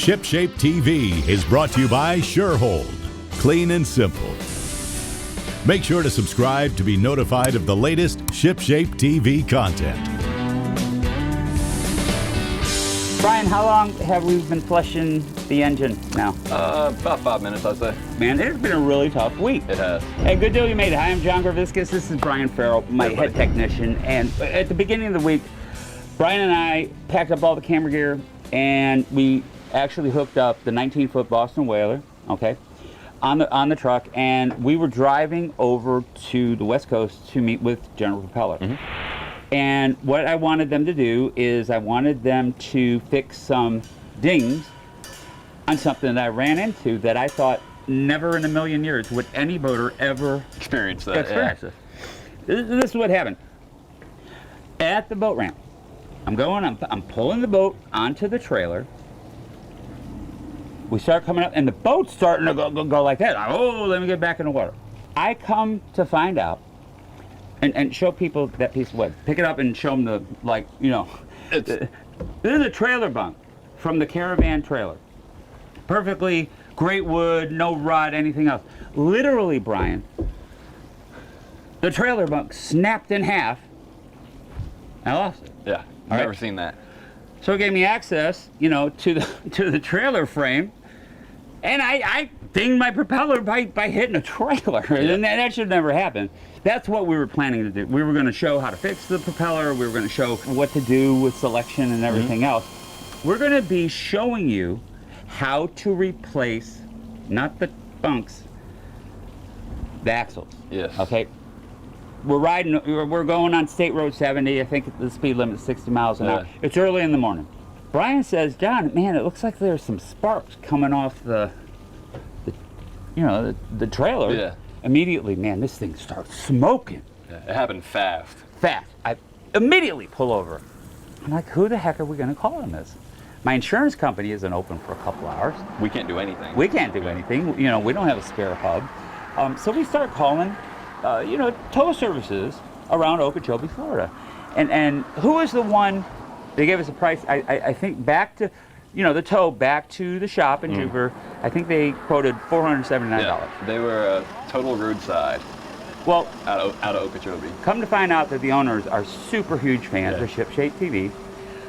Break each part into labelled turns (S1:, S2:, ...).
S1: ShipShape TV is brought to you by SureHold. Clean and simple. Make sure to subscribe to be notified of the latest ShipShape TV content.
S2: Bryan, how long have we been flushing the engine now?
S3: About 5 minutes, I'd say.
S2: Man, it's been a really tough week.
S3: It has.
S2: Hey, good deal you made it. Hi, I'm John Greviskis. This is Bryan Farell, my head technician. And at the beginning of the week, Bryan and I packed up all the camera gear and we actually hooked up the 19-foot Boston Whaler, okay, on the truck, and we were driving over to the West Coast to meet with General Propeller. And what I wanted them to do is I wanted them to fix some dings on something that I ran into that I thought never in a million years would any boater ever
S3: Experience that.
S2: This is what happened. At the boat ramp, I'm pulling the boat onto the trailer. We start coming up and the boat's starting to go like that. Oh, let me get back in the water. I come to find out and show people that piece of wood. Pick it up and show them the, like, you know, this is a trailer bunk from the caravan trailer. Perfectly great wood, no rot, anything else. Literally, Bryan, the trailer bunk snapped in half. I lost it.
S3: Yeah, I've never seen that.
S2: So it gave me access, you know, to the trailer frame, and I dinged my propeller by hitting a trailer, and that should never happen. That's what we were planning to do. We were going to show how to fix the propeller. We were going to show what to do with selection and everything else. We're going to be showing you how to replace, not the bunks, the axles.
S3: Yes.
S2: Okay. We're going on State Road 70. I think the speed limit is 60 miles an hour. It's early in the morning. Bryan says, John, man, it looks like there's some sparks coming off the trailer.
S3: Yeah.
S2: Immediately, man, this thing starts smoking.
S3: Yeah, it happened fast.
S2: Fast. I immediately pull over. I'm like, who the heck are we going to call on this? My insurance company isn't open for a couple hours.
S3: We can't do anything.
S2: We can't do anything. You know, we don't have a spare hub. So we start calling, tow services around Okeechobee, Florida. And who was the one, they gave us a price, I think back to, the tow back to the shop in Jupiter, I think they quoted $479.
S3: Yeah, they were total roadside.
S2: Well,
S3: out of Okeechobee.
S2: Come to find out that the owners are super huge fans of ShipShape TV,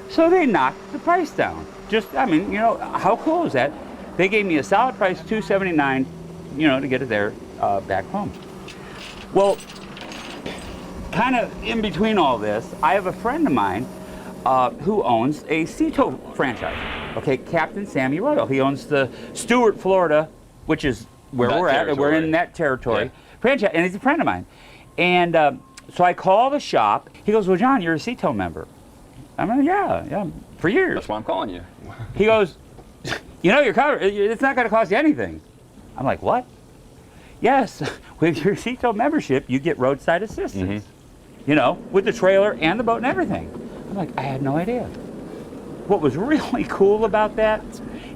S2: so they knocked the price down. How cool is that? They gave me a solid price, $279, to get it there back home. Well, kind of in between all this, I have a friend of mine who owns a SeaTow franchise. Okay, Captain Sammy Royal. He owns the Stuart, Florida, which is where we're at. We're in that territory. Franchise, and he's a friend of mine. And so I call the shop. He goes, well, John, you're a SeaTow member. I'm like, yeah, for years.
S3: That's why I'm calling you.
S2: He goes, you're covered. It's not going to cost you anything. I'm like, what? Yes, with your SeaTow membership, you get roadside assistance. With the trailer and the boat and everything. I'm like, I had no idea. What was really cool about that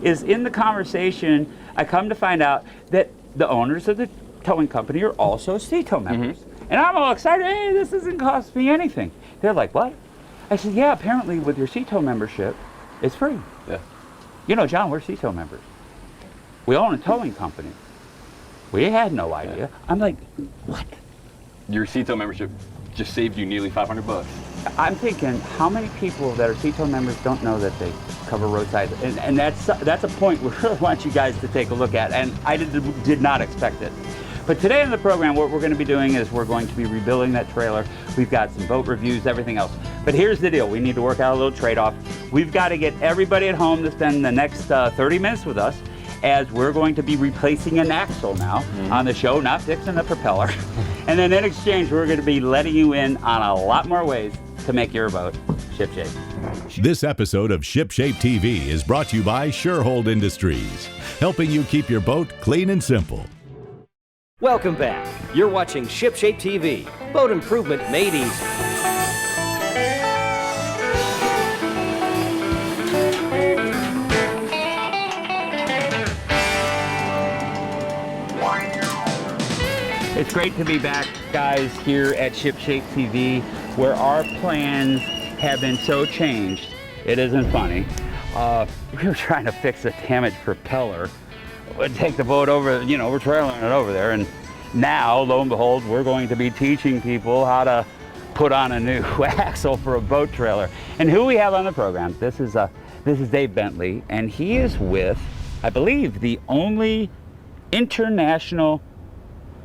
S2: is in the conversation, I come to find out that the owners of the towing company are also SeaTow members. And I'm all excited, hey, this doesn't cost me anything. They're like, what? I said, yeah, apparently with your SeaTow membership, it's free.
S3: Yeah.
S2: John, we're SeaTow members. We own a towing company. We had no idea.
S3: Yeah.
S2: I'm like, what?
S3: Your SeaTow membership just saved you nearly $500.
S2: I'm thinking, how many people that are SeaTow members don't know that they cover roadside? And that's a point we really want you guys to take a look at, and I did not expect it. But today in the program, what we're going to be doing is we're going to be rebuilding that trailer. We've got some boat reviews, everything else. But here's the deal. We need to work out a little trade-off. We've got to get everybody at home to spend the next 30 minutes with us, as we're going to be replacing an axle now on the show, not fixing the propeller. And then in exchange, we're going to be letting you in on a lot more ways to make your boat shipshape.
S1: This episode of ShipShape TV is brought to you by SureHold Industries, helping you keep your boat clean and simple.
S4: Welcome back. You're watching ShipShape TV, boat improvement made easy.
S2: It's great to be back, guys, here at ShipShape TV, where our plans have been so changed, it isn't funny. we were trying to fix a damaged propeller. We'd take the boat over, you know, we're trailing it over there, and now, lo and behold, we're going to be teaching people how to put on a new axle for a boat trailer. And who we have on the program, this is Dave Bentley, and he is with, I believe, the only international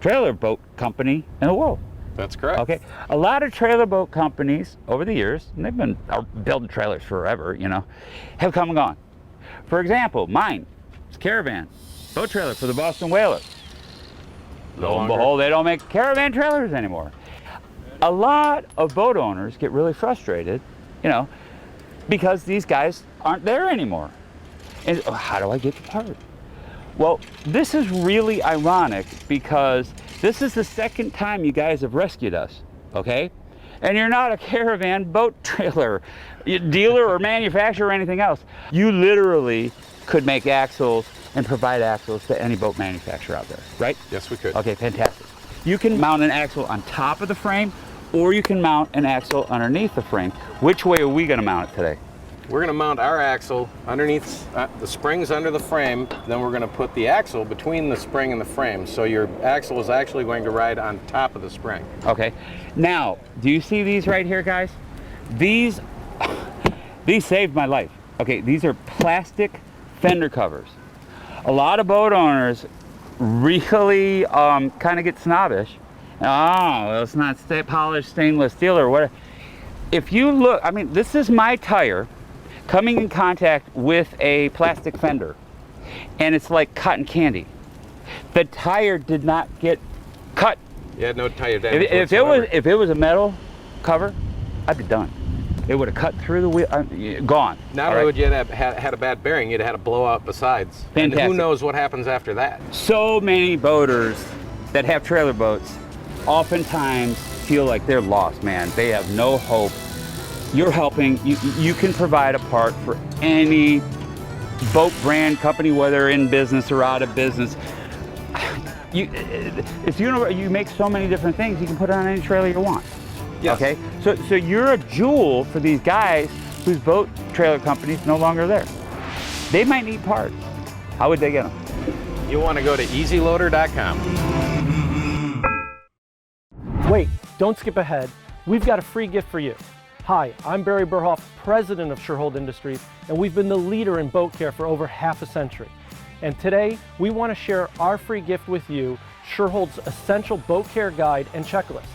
S2: trailer boat company in the world.
S3: That's correct.
S2: Okay, a lot of trailer boat companies over the years, and they've been building trailers forever, you know, have come and gone. For example, mine, it's Caravan boat trailer for the Boston Whalers. Lo and behold, they don't make Caravan trailers anymore. A lot of boat owners get really frustrated, you know, because these guys aren't there anymore. And how do I get the part? Well, this is really ironic because this is the second time you guys have rescued us, okay? And you're not a Caravan boat trailer dealer or manufacturer or anything else. You literally could make axles and provide axles to any boat manufacturer out there, right?
S3: Yes, we could.
S2: Okay, fantastic. You can mount an axle on top of the frame, or you can mount an axle underneath the frame. Which way are we gonna mount it today?
S5: We're going to mount our axle underneath the springs under the frame, then we're going to put the axle between the spring and the frame. So your axle is actually going to ride on top of the spring.
S2: Okay. Now, do you see these right here, guys? These saved my life. Okay, these are plastic fender covers. A lot of boat owners really kind of get snobbish. Oh, well, it's not polished stainless steel or whatever. If you look, I mean, this is my tire coming in contact with a plastic fender, and it's like cotton candy. The tire did not get cut.
S5: You had no tire damage
S2: If it was a metal cover, I'd be done. It would have cut through the wheel, gone.
S5: Not only would you have had a bad bearing, you'd have had a blowout besides.
S2: Fantastic.
S5: And who knows what happens after that.
S2: So many boaters that have trailer boats oftentimes feel like they're lost, man. They have no hope. You're helping, you can provide a part for any boat brand company, whether in business or out of business. You make so many different things, you can put it on any trailer you want.
S5: Yes.
S2: Okay, so you're a jewel for these guys whose boat trailer company's no longer there. They might need parts. How would they get them?
S5: You want to go to easyloader.com.
S6: Wait, don't skip ahead. We've got a free gift for you. Hi, I'm Barry Burhoff, president of Sherhold Industries, and we've been the leader in boat care for over half a century. And today, we want to share our free gift with you, Sherhold's Essential Boat Care Guide and Checklist.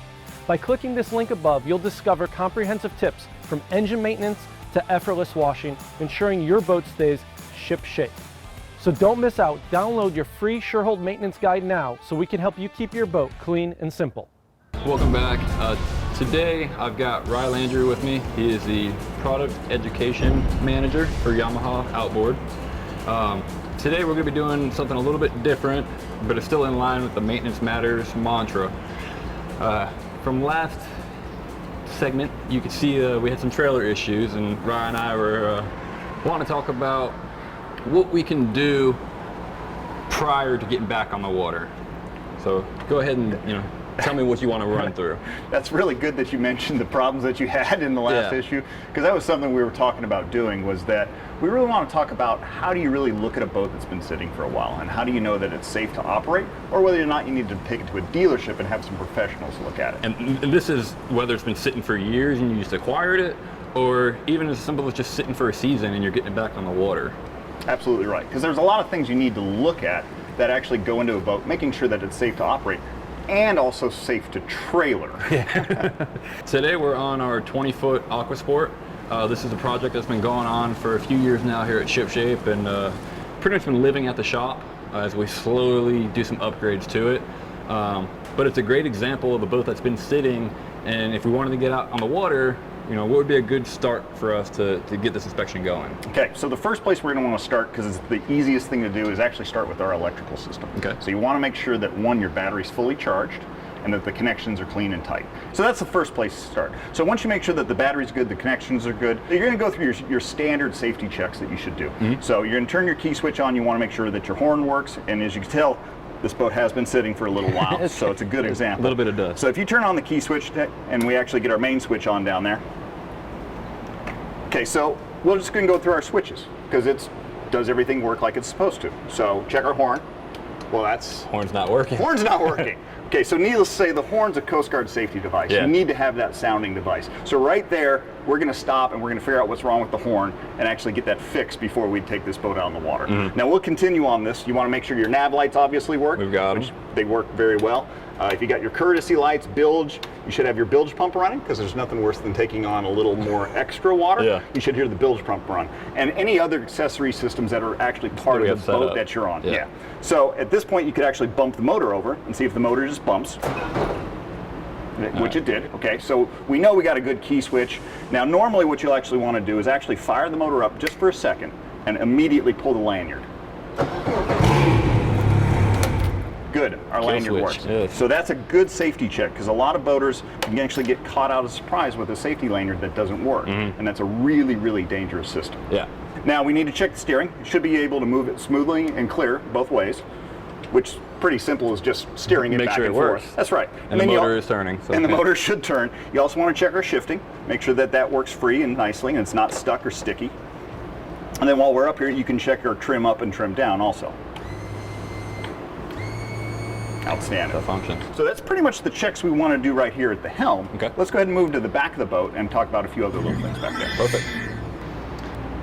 S6: By clicking this link above, you'll discover comprehensive tips from engine maintenance to effortless washing, ensuring your boat stays ship shape. So don't miss out. Download your free Sherhold Maintenance Guide now so we can help you keep your boat clean and simple.
S3: Welcome back. Today I've got Ry Landry with me. He is the Product Education Manager for Yamaha Outboard. Today we're going to be doing something a little bit different, but it's still in line with the Maintenance Matters mantra. From last segment, you could see we had some trailer issues, and Ry and I were wanting to talk about what we can do prior to getting back on the water. So go ahead and tell me what you want to run through.
S7: That's really good that you mentioned the problems that you had in the last issue, because that was something we were talking about doing, was that we really want to talk about how do you really look at a boat that's been sitting for a while, and how do you know that it's safe to operate, or whether or not you need to take it to a dealership and have some professionals look at it.
S3: And this is whether it's been sitting for years and you just acquired it, or even as simple as just sitting for a season and you're getting it back on the water. Absolutely right, because there's a lot of things you need to look at that actually go into a boat, making sure that it's safe to operate and also safe to trailer. Today we're on our 20-foot Aquasport. This is a project that's been going on for a few years now here at ShipShape, and pretty much been living at the shop as we slowly do some upgrades to it. But it's a great example of a boat that's been sitting, and if we wanted to get out on the water, what would be a good start for us to get this inspection going?
S7: Okay, so the first place we're going to want to start, because it's the easiest thing to do, is actually start with our electrical system.
S3: Okay.
S7: So you want to make sure that, one, your battery's fully charged and that the connections are clean and tight. So that's the first place to start. So once you make sure that the battery's good, the connections are good, you're going to go through your standard safety checks that you should do. Mm-hmm. So you're going to turn your key switch on, you want to make sure that your horn works, and as you can tell, this boat has been sitting for a little while, so it's a good example.
S3: A little bit of dust.
S7: So if you turn on the key switch, and we actually get our main switch on down there. Okay, so we're just going to go through our switches because it does everything work like it's supposed to. So check our horn. Well, that's...
S3: Horn's not working.
S7: Horn's not working. Okay, so needless to say, the horn's a Coast Guard safety device.
S3: Yeah.
S7: You need to have that sounding device. So right there, we're going to stop and we're going to figure out what's wrong with the horn and actually get that fixed before we take this boat out on the water. Now we'll continue on this. You want to make sure your nav lights obviously work.
S3: We've got them.
S7: Which they work very well. If you got your courtesy lights, bilge, you should have your bilge pump running because there's nothing worse than taking on a little more extra water.
S3: Yeah.
S7: You should hear the bilge pump run. And any other accessory systems that are actually part of the boat that you're on.
S3: Yeah.
S7: So at this point, you could actually bump the motor over and see if the motor just bumps. Which it did. Okay, so we know we got a good key switch. Now normally what you'll actually want to do is actually fire the motor up just for a second and immediately pull the lanyard. Good, our lanyard
S3: switch.
S7: works.
S3: Yes.
S7: So that's a good safety check because a lot of boaters can actually get caught out of surprise with a safety lanyard that doesn't work. And that's a really, really dangerous system.
S3: Yeah.
S7: Now we need to check the steering. You should be able to move it smoothly and clear both ways, which is pretty simple as just steering it
S3: Make
S7: back
S3: sure
S7: and
S3: it works.
S7: forth. That's right.
S3: And the motor is turning. So
S7: and the motor should turn. You also want to check our shifting, make sure that that works free and nicely and it's not stuck or sticky. And then while we're up here, you can check our trim up and trim down also. Outstanding.
S3: That functions.
S7: So that's pretty much the checks we want to do right here at the helm.
S3: Okay.
S7: Let's go ahead and move to the back of the boat and talk about a few other little things back there.
S3: Perfect.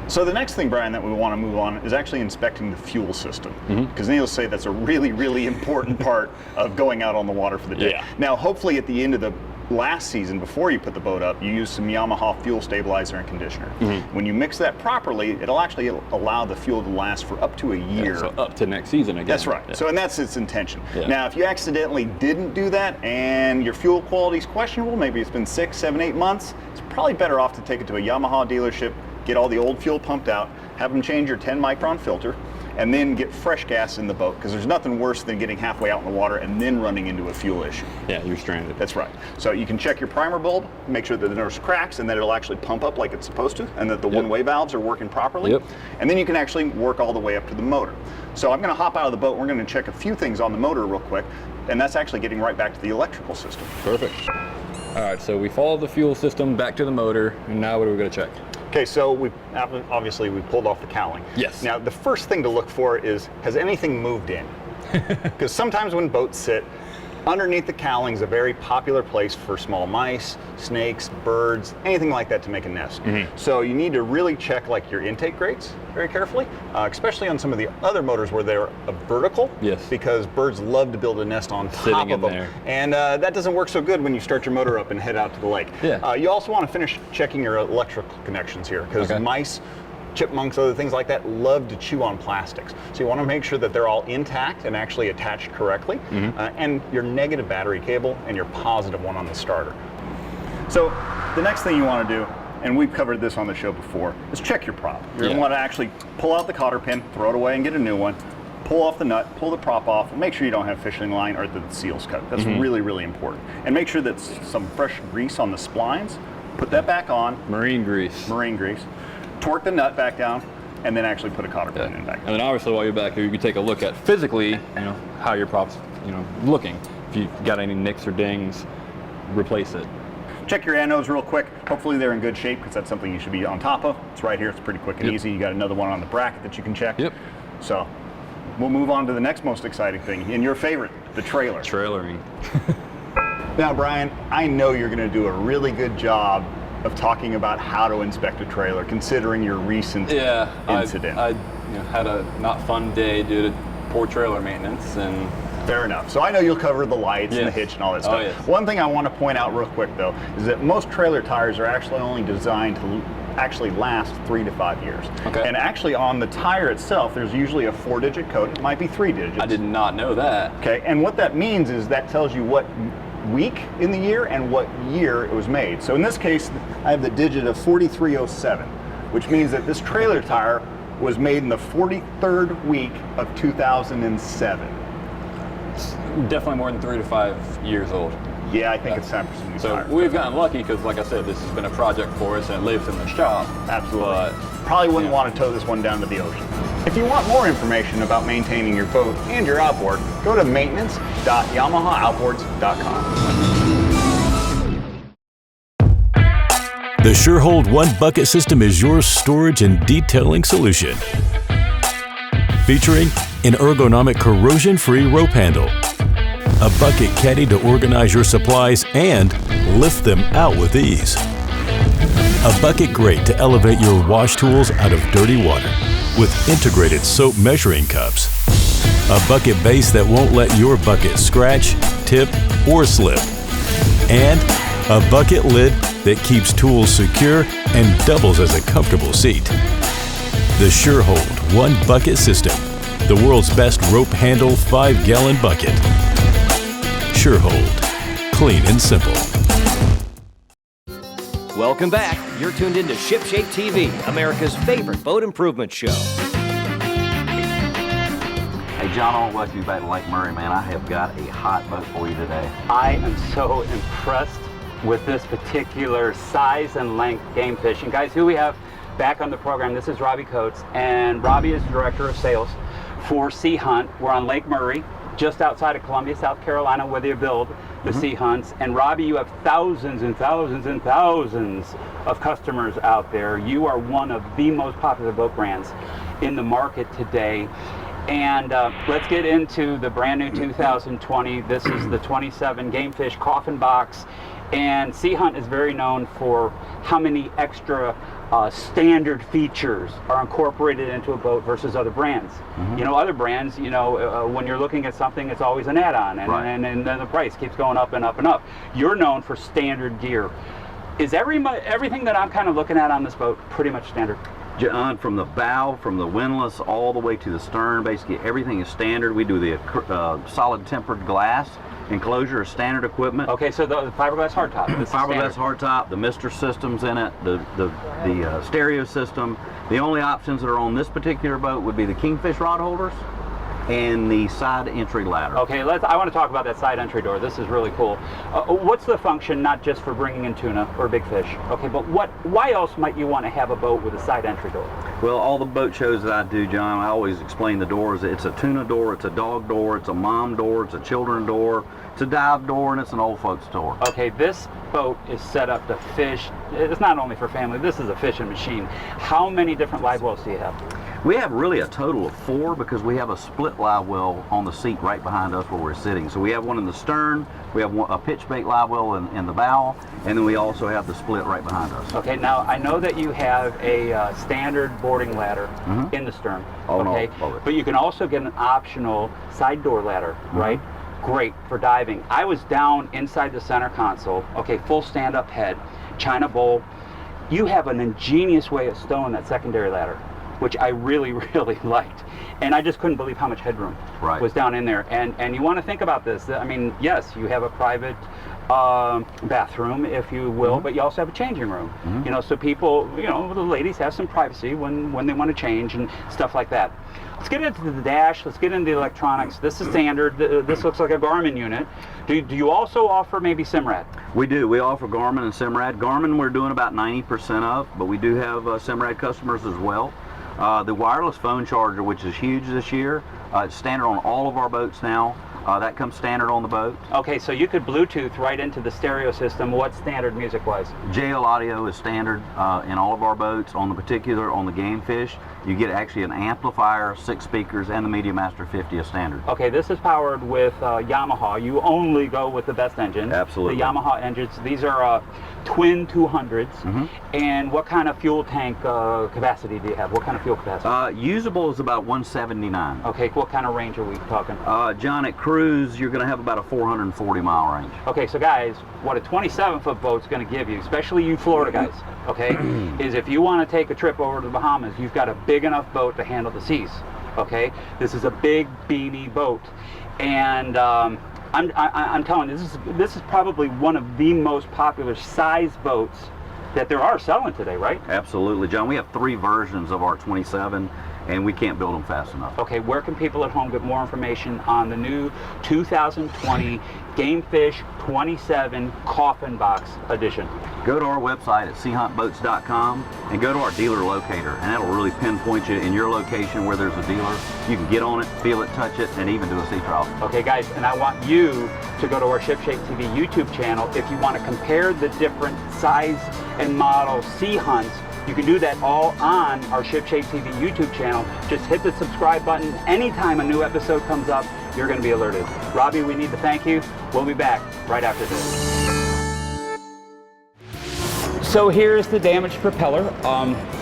S7: So the next thing, Brian, that we want to move on is actually inspecting the fuel system. Because needless to say, that's a really, really important part of going out on the water for the day.
S3: Yeah.
S7: Now, hopefully at the end of the last season, before you put the boat up, you use some Yamaha fuel stabilizer and conditioner. When you mix that properly, it'll actually allow the fuel to last for up to a year.
S3: Yeah, so up to next season again.
S7: That's right.
S3: Yeah.
S7: So, and that's its intention.
S3: Yeah.
S7: Now, if you accidentally didn't do that and your fuel quality is questionable, maybe it's been 6, 7, 8 months, it's probably better off to take it to a Yamaha dealership, get all the old fuel pumped out, have them change your 10 micron filter, and then get fresh gas in the boat, because there's nothing worse than getting halfway out in the water and then running into a fuel issue.
S3: Yeah, you're stranded.
S7: That's right. So you can check your primer bulb, make sure that there's cracks and that it'll actually pump up like it's supposed to, and that the one-way valves are working properly. And then you can actually work all the way up to the motor. So I'm going to hop out of the boat. We're going to check a few things on the motor real quick, and that's actually getting right back to the electrical system.
S3: Perfect. All right, so we followed the fuel system back to the motor, and now what are we going to check?
S7: Okay, so we pulled off the cowling.
S3: Yes.
S7: Now the first thing to look for is, has anything moved in? Because sometimes when boats sit, underneath the cowling is a very popular place for small mice, snakes, birds, anything like that to make a nest. So you need to really check like your intake grates very carefully, especially on some of the other motors where they're vertical.
S3: Yes.
S7: Because birds love to build a nest on top
S3: Sitting
S7: of them.
S3: there.
S7: And that doesn't work so good when you start your motor up and head out to the lake.
S3: Yeah.
S7: You also want to finish checking your electrical connections here, because mice, chipmunks, other things like that love to chew on plastics. So you want to make sure that they're all intact and actually attached correctly, and your negative battery cable and your positive one on the starter. So the next thing you want to do, and we've covered this on the show before, is check your prop. You're going to want to actually pull out the cotter pin, throw it away and get a new one, pull off the nut, pull the prop off, and make sure you don't have fishing line or that the seal's cut. That's really, really important. And make sure that some fresh grease on the splines, put that back on.
S3: Marine grease.
S7: Marine grease. Torque the nut back down, and then actually put a cotter pin in back.
S3: And then obviously while you're back here, you can take a look at physically, how your prop's, looking. If you've got any nicks or dings, replace it.
S7: Check your anodes real quick. Hopefully they're in good shape, because that's something you should be on top of. It's right here. It's pretty quick and easy. You got another one on the bracket that you can check. So we'll move on to the next most exciting thing, and your favorite, the trailer.
S3: Trailering.
S7: Now, Brian, I know you're going to do a really good job of talking about how to inspect a trailer, considering your recent incident.
S5: I had a not fun day due to poor trailer maintenance, and
S7: fair enough. So I know you'll cover the lights and the hitch and all that stuff. One thing I want to point out real quick though is that most trailer tires are actually only designed to actually last 3 to 5 years. And actually on the tire itself, there's usually a 4-digit code. It might be 3 digits.
S5: I did not know that.
S7: Okay, and what that means is that tells you what week in the year and what year it was made. So in this case, I have the digit of 4307, which means that this trailer tire was made in the 43rd week of 2007.
S5: It's definitely more than 3 to 5 years old.
S7: Yeah, I think it's time for some new tires.
S5: So we've gotten lucky because, like I said, this has been a project for us and it lives in the shop.
S7: Absolutely.
S5: But
S7: probably wouldn't want to tow this one down to the ocean. If you want more information about maintaining your boat and your outboard, go to maintenance.yamahooutboards.com.
S1: The SureHold One Bucket System is your storage and detailing solution. Featuring an ergonomic corrosion-free rope handle, a bucket caddy to organize your supplies and lift them out with ease, a bucket grate to elevate your wash tools out of dirty water with integrated soap measuring cups, a bucket base that won't let your bucket scratch, tip, or slip, and a bucket lid that keeps tools secure and doubles as a comfortable seat. The SureHold One Bucket System, the world's best rope handle 5-gallon bucket. SureHold, clean and simple.
S4: Welcome back. You're tuned into ShipShape TV, America's favorite boat improvement show.
S8: Hey John, I want to welcome you back to Lake Murray, man. I have got a hot boat for you today.
S2: I am so impressed with this particular size and length Gamefish. And guys, who we have back on the program, this is Robbie Coats, and Robbie is Director of Sales for Sea Hunt. We're on Lake Murray, just outside of Columbia, South Carolina, where they build the Sea Hunts. And Robbie, you have thousands and thousands and thousands of customers out there. You are one of the most popular boat brands in the market today. And let's get into the brand new 2020. This is the 27 Gamefish coffin box. And Sea Hunt is very known for how many extra standard features are incorporated into a boat versus other brands. You know, other brands, you know, when you're looking at something, it's always an add-on, and,
S8: right.
S2: and then the price keeps going up and up and up. You're known for standard gear. Is everything that I'm kind of looking at on this boat pretty much standard?
S8: John, from the bow, from the windlass, all the way to the stern, basically everything is standard. We do the solid tempered glass enclosure is standard equipment.
S2: Okay, so the fiberglass hardtop.
S8: The fiberglass hardtop, the Mister systems in it, the stereo system. The only options that are on this particular boat would be the Kingfish rod holders and the side entry ladder.
S2: Okay, I want to talk about that side entry door. This is really cool. What's the function, not just for bringing in tuna or big fish? Okay, but why else might you want to have a boat with a side entry door?
S8: Well, all the boat shows that I do, John, I always explain the doors. It's a tuna door, it's a dog door, it's a mom door, it's a children door, it's a dive door, and it's an old folks door.
S2: Okay, this boat is set up to fish. It's not only for family, this is a fishing machine. How many different live wells do you have?
S8: We have really a total of 4 because we have a split live well on the seat right behind us where we're sitting. So we have one in the stern, we have a pitch bait live well in the bow, and then we also have the split right behind us.
S2: Okay, now I know that you have a standard boarding ladder in the stern, okay?
S8: No,
S2: but you can also get an optional side door ladder, right? Great for diving. I was down inside the center console, okay, full stand-up head, China bowl. You have an ingenious way of stowing that secondary ladder, which I really, really liked. And I just couldn't believe how much headroom was down in there. And you want to think about this. I mean, yes, you have a private bathroom, if you will, but you also have a changing room. You know, so people, you know, the ladies have some privacy when they want to change and stuff like that. Let's get into the dash. Let's get into the electronics. This is standard. This looks like a Garmin unit. Do you also offer maybe Simrad?
S8: We do. We offer Garmin and Simrad. Garmin we're doing about 90% of, but we do have Simrad customers as well. The wireless phone charger, which is huge this year, it's standard on all of our boats now. That comes standard on the boat.
S2: Okay, so you could Bluetooth right into the stereo system. What's standard music-wise?
S8: JL audio is standard in all of our boats. On the Gamefish, you get actually an amplifier, 6 speakers, and the Media Master 50 is standard.
S2: Okay, this is powered with Yamaha. You only go with the best engines.
S8: Absolutely.
S2: The Yamaha engines. These are twin 200s. And what kind of fuel tank capacity do you have? What kind of fuel capacity?
S8: Usable is about 179.
S2: Okay, what kind of range are we talking?
S8: John, at cruise, you're going to have about a 440-mile range.
S2: Okay, so guys, what a 27-foot boat's going to give you, especially you Florida guys, okay, is if you want to take a trip over to the Bahamas, you've got a big enough boat to handle the seas, okay? This is a big, beamy boat. And I'm telling you, this is probably one of the most popular size boats that there are selling today, right?
S8: Absolutely, John. We have 3 versions of our 27, and we can't build them fast enough.
S2: Okay, where can people at home get more information on the new 2020 Gamefish 27 Coffin Box Edition?
S8: Go to our website at seahuntboats.com and go to our dealer locator, and that'll really pinpoint you in your location where there's a dealer. You can get on it, feel it, touch it, and even do a sea trial.
S2: Okay guys, and I want you to go to our ShipShape TV YouTube channel if you want to compare the different size and model sea hunts. You can do that all on our ShipShape TV YouTube channel. Just hit the subscribe button. Anytime a new episode comes up, you're going to be alerted. Robbie, we need to thank you. We'll be back right after this. So here's the damaged propeller.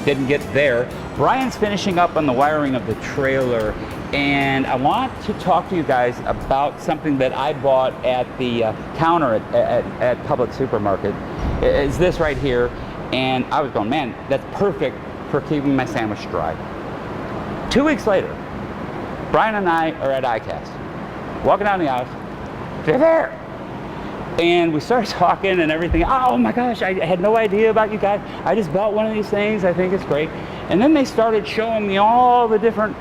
S2: Didn't get there. Brian's finishing up on the wiring of the trailer, and I want to talk to you guys about something that I bought at the counter at Publix Supermarket. It's this right here, and I was going, man, that's perfect for keeping my sandwich dry. 2 weeks later, Brian and I are at ICAST, walking down the aisle. They're there. And we started talking and everything. Oh my gosh, I had no idea about you guys. I just bought one of these things. I think it's great. And then they started showing me all the different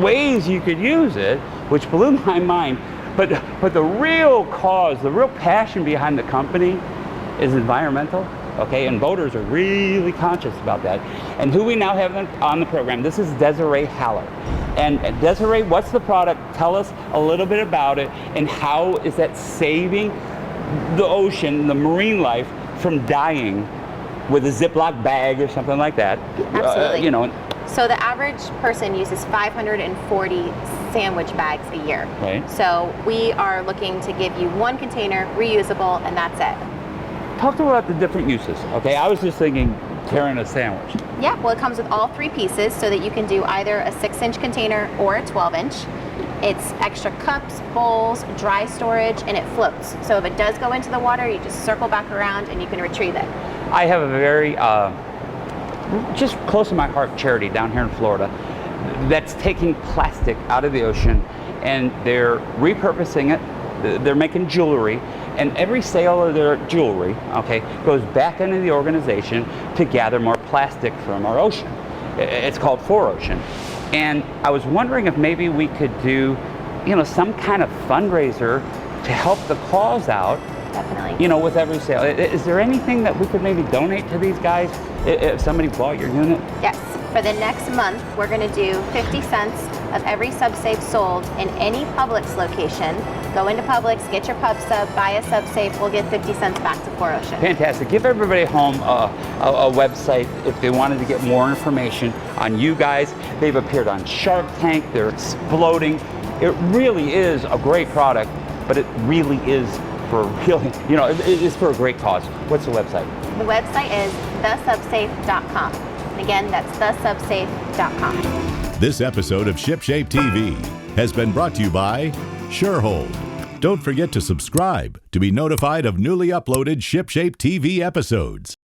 S2: ways you could use it, which blew my mind. But the real cause, the real passion behind the company is environmental. Okay, and boaters are really conscious about that. And who we now have on the program, this is Desiree Haller. And Desiree, what's the product? Tell us a little bit about it, and how is that saving the ocean, the marine life, from dying with a Ziploc bag or something like that.
S9: Absolutely.
S2: You know.
S9: So the average person uses 540 sandwich bags a year.
S2: Right.
S9: So we are looking to give you one container, reusable, and that's it.
S2: Talk to me about the different uses. Okay, I was just thinking carrying a sandwich.
S9: Yeah, well, it comes with all 3 pieces so that you can do either a 6-inch container or a 12-inch. It's extra cups, bowls, dry storage, and it floats. So if it does go into the water, you just circle back around and you can retrieve it.
S2: I have a very, just close to my heart charity down here in Florida that's taking plastic out of the ocean, and they're repurposing it. They're making jewelry, and every sale of their jewelry, okay, goes back into the organization to gather more plastic from our ocean. It's called 4Ocean. And I was wondering if maybe we could do, you know, some kind of fundraiser to help the cause out.
S9: Definitely.
S2: You know, with every sale. Is there anything that we could maybe donate to these guys if somebody bought your unit?
S9: Yes. For the next month, we're going to do 50 cents of every SubSafe sold in any Publix location. Go into Publix, get your pub sub, buy a SubSafe, we'll get 50 cents back to 4Ocean.
S2: Fantastic. Give everybody at home a website if they wanted to get more information on you guys. They've appeared on Shark Tank. They're exploding. It really is a great product, but it really is for really, you know, it is for a great cause. What's the website?
S9: The website is thesubsafe.com. Again, that's thesubsafe.com.
S10: This episode of ShipShape TV has been brought to you by Surehold. Don't forget to subscribe to be notified of newly uploaded ShipShape TV episodes.